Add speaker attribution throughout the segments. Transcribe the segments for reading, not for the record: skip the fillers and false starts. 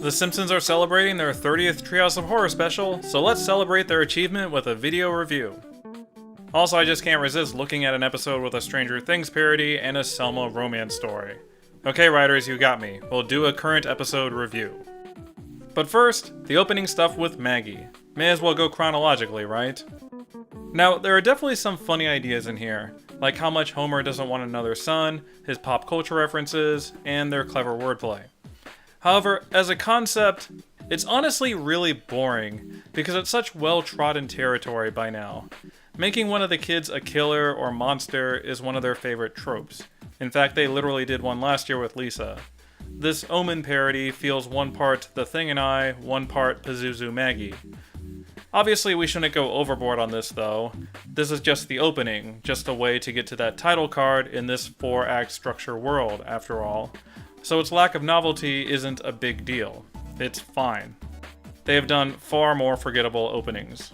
Speaker 1: The Simpsons are celebrating their 30th Treehouse of Horror special, so let's celebrate their achievement with a video review. Also, I just can't resist looking at an episode with a Stranger Things parody and a Selma romance story. Okay, writers, you got me. We'll do a current episode review. But first, the opening stuff with Maggie. May as well go chronologically, right? Now, there are definitely some funny ideas in here, like how much Homer doesn't want another son, his pop culture references, and their clever wordplay. However, as a concept, it's honestly really boring, because it's such well-trodden territory by now. Making one of the kids a killer or monster is one of their favorite tropes. In fact, they literally did one last year with Lisa. This Omen parody feels one part The Thing and I, one part Pazuzu Maggie. Obviously, we shouldn't go overboard on this though. This is just the opening, just a way to get to that title card in this 4-act structure world, after all. So its lack of novelty isn't a big deal. It's fine. They have done far more forgettable openings.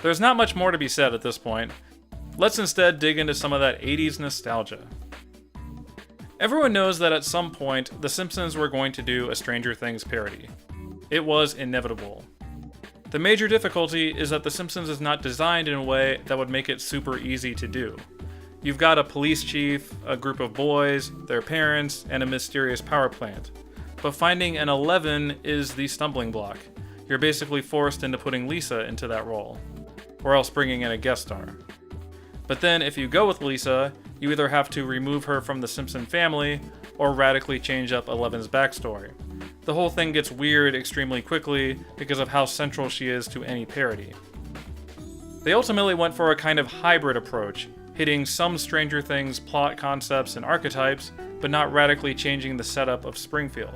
Speaker 1: There's not much more to be said at this point. Let's instead dig into some of that 80s nostalgia. Everyone knows that at some point, The Simpsons were going to do a Stranger Things parody. It was inevitable. The major difficulty is that The Simpsons is not designed in a way that would make it super easy to do. You've got a police chief, a group of boys, their parents, and a mysterious power plant. But finding an 11 is the stumbling block. You're basically forced into putting Lisa into that role, or else bringing in a guest star. But then if you go with Lisa, you either have to remove her from the Simpson family, or radically change up Eleven's backstory. The whole thing gets weird extremely quickly because of how central she is to any parody. They ultimately went for a kind of hybrid approach, hitting some Stranger Things plot concepts and archetypes, but not radically changing the setup of Springfield.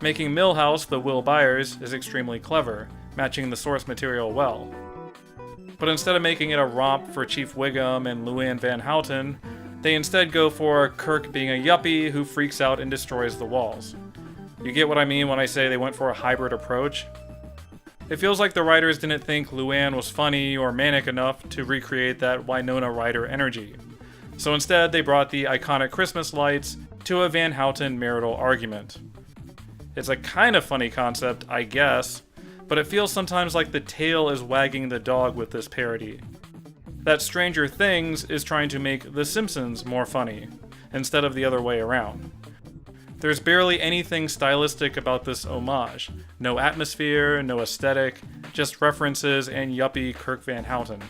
Speaker 1: Making Milhouse the Will Byers is extremely clever, matching the source material well. But instead of making it a romp for Chief Wiggum and Luann Van Houten, they instead go for Kirk being a yuppie who freaks out and destroys the walls. You get what I mean when I say they went for a hybrid approach? It feels like the writers didn't think Luann was funny or manic enough to recreate that Winona Ryder energy. So instead, they brought the iconic Christmas lights to a Van Houten marital argument. It's a kind of funny concept, I guess, but it feels sometimes like the tail is wagging the dog with this parody. That Stranger Things is trying to make The Simpsons more funny, instead of the other way around. There's barely anything stylistic about this homage. No atmosphere, no aesthetic, just references and yuppie Kirk Van Houten.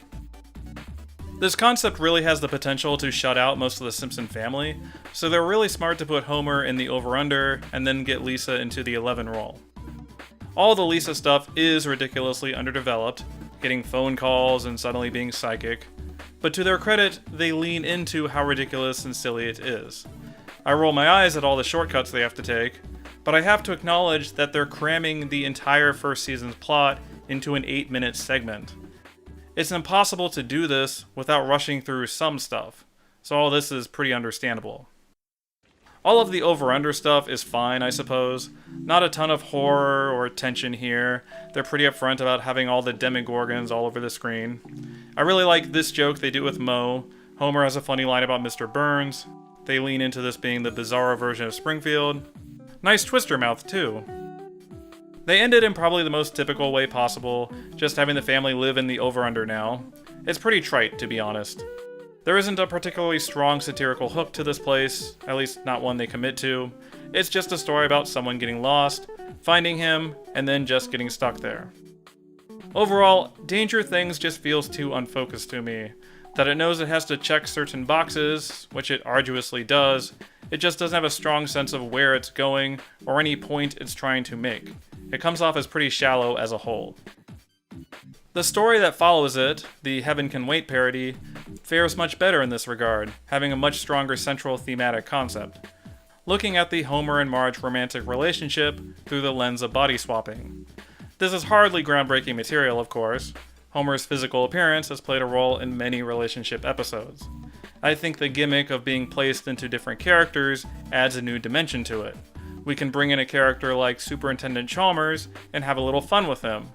Speaker 1: This concept really has the potential to shut out most of the Simpson family, so they're really smart to put Homer in the over-under and then get Lisa into the 11 role. All the Lisa stuff is ridiculously underdeveloped, getting phone calls and suddenly being psychic, but to their credit, they lean into how ridiculous and silly it is. I roll my eyes at all the shortcuts they have to take, but I have to acknowledge that they're cramming the entire first season's plot into an 8-minute segment. It's impossible to do this without rushing through some stuff, so all this is pretty understandable. All of the over-under stuff is fine, I suppose. Not a ton of horror or tension here. They're pretty upfront about having all the demogorgons all over the screen. I really like this joke they do with Moe. Homer has a funny line about Mr. Burns. They lean into this being the bizarro version of Springfield. Nice twister mouth, too. They ended in probably the most typical way possible, just having the family live in the over-under now. It's pretty trite, to be honest. There isn't a particularly strong satirical hook to this place, at least not one they commit to. It's just a story about someone getting lost, finding him, and then just getting stuck there. Overall, Danger Things just feels too unfocused to me. That it knows it has to check certain boxes, which it arduously does, it just doesn't have a strong sense of where it's going or any point it's trying to make. It comes off as pretty shallow as a whole. The story that follows it, the Heaven Can Wait parody, fares much better in this regard, having a much stronger central thematic concept. Looking at the Homer and Marge romantic relationship through the lens of body swapping. This is hardly groundbreaking material, of course. Homer's physical appearance has played a role in many relationship episodes. I think the gimmick of being placed into different characters adds a new dimension to it. We can bring in a character like Superintendent Chalmers and have a little fun with him.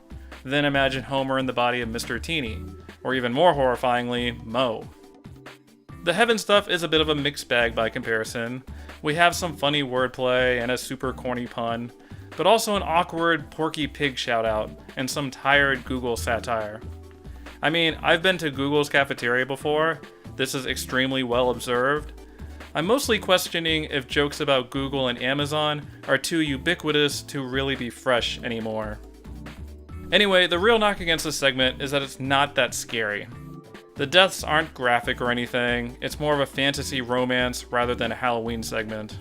Speaker 1: Then imagine Homer in the body of Mr. Teeny, or even more horrifyingly, Moe. The Heaven stuff is a bit of a mixed bag by comparison. We have some funny wordplay and a super corny pun, but also an awkward Porky Pig shoutout and some tired Google satire. I mean, I've been to Google's cafeteria before. This is extremely well observed. I'm mostly questioning if jokes about Google and Amazon are too ubiquitous to really be fresh anymore. Anyway, the real knock against this segment is that it's not that scary. The deaths aren't graphic or anything, it's more of a fantasy romance rather than a Halloween segment.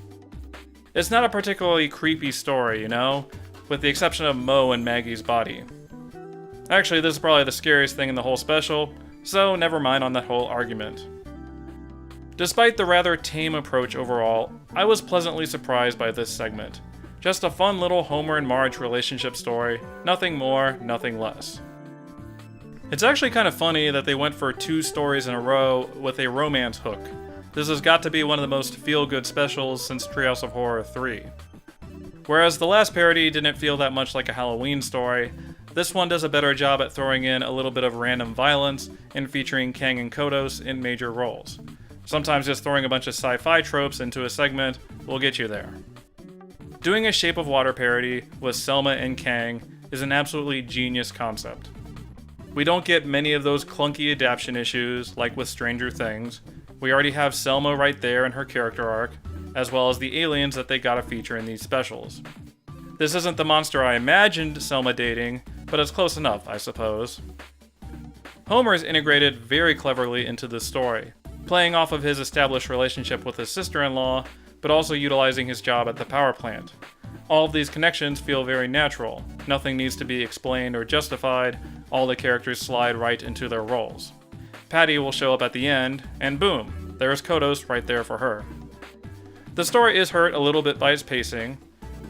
Speaker 1: It's not a particularly creepy story, you know, with the exception of Mo and Maggie's body. Actually, this is probably the scariest thing in the whole special, so never mind on that whole argument. Despite the rather tame approach overall, I was pleasantly surprised by this segment. Just a fun little Homer and Marge relationship story, nothing more, nothing less. It's actually kind of funny that they went for 2 stories in a row with a romance hook. This has got to be one of the most feel-good specials since Treehouse of Horror 3. Whereas the last parody didn't feel that much like a Halloween story, this one does a better job at throwing in a little bit of random violence and featuring Kang and Kodos in major roles. Sometimes just throwing a bunch of sci-fi tropes into a segment will get you there. Doing a Shape of Water parody with Selma and Kang is an absolutely genius concept. We don't get many of those clunky adaptation issues like with Stranger Things. We already have Selma right there in her character arc, as well as the aliens that they gotta feature in these specials. This isn't the monster I imagined Selma dating, but it's close enough, I suppose. Homer is integrated very cleverly into this story, playing off of his established relationship with his sister-in-law, but also utilizing his job at the power plant. All of these connections feel very natural. Nothing needs to be explained or justified, all the characters slide right into their roles. Patty will show up at the end, and boom, there's Kodos right there for her. The story is hurt a little bit by its pacing.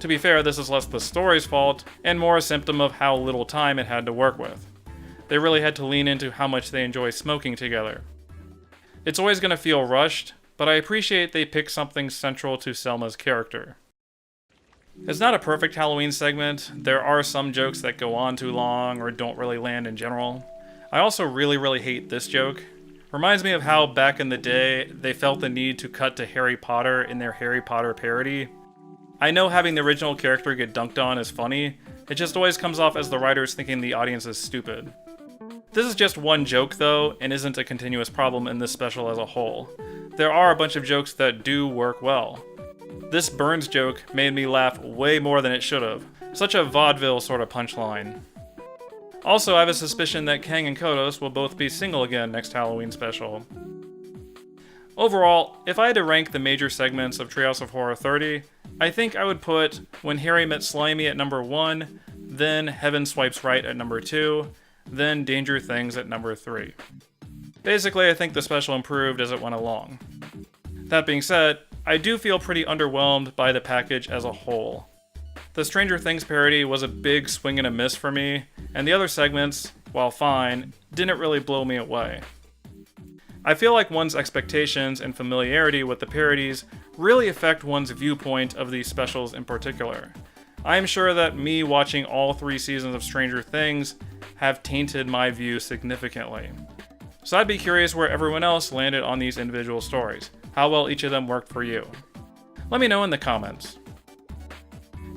Speaker 1: To be fair, this is less the story's fault, and more a symptom of how little time it had to work with. They really had to lean into how much they enjoy smoking together. It's always going to feel rushed, but I appreciate they picked something central to Selma's character. It's not a perfect Halloween segment. There are some jokes that go on too long or don't really land in general. I also really hate this joke. Reminds me of how back in the day they felt the need to cut to Harry Potter in their Harry Potter parody. I know having the original character get dunked on is funny, it just always comes off as the writers thinking the audience is stupid. This is just one joke though, and isn't a continuous problem in this special as a whole. There are a bunch of jokes that do work well. This Burns joke made me laugh way more than it should have. Such a vaudeville sort of punchline. Also, I have a suspicion that Kang and Kodos will both be single again next Halloween special. Overall, if I had to rank the major segments of Treehouse of Horror 30, I think I would put When Harry Met Slimy at number 1, then Heaven Swipes Right at number 2, then Danger Things at number 3. Basically, I think the special improved as it went along. That being said, I do feel pretty underwhelmed by the package as a whole. The Stranger Things parody was a big swing and a miss for me, and the other segments, while fine, didn't really blow me away. I feel like one's expectations and familiarity with the parodies really affect one's viewpoint of these specials in particular. I am sure that me watching all 3 seasons of Stranger Things have tainted my view significantly. So I'd be curious where everyone else landed on these individual stories, how well each of them worked for you. Let me know in the comments.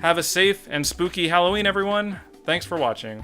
Speaker 1: Have a safe and spooky Halloween, everyone. Thanks for watching.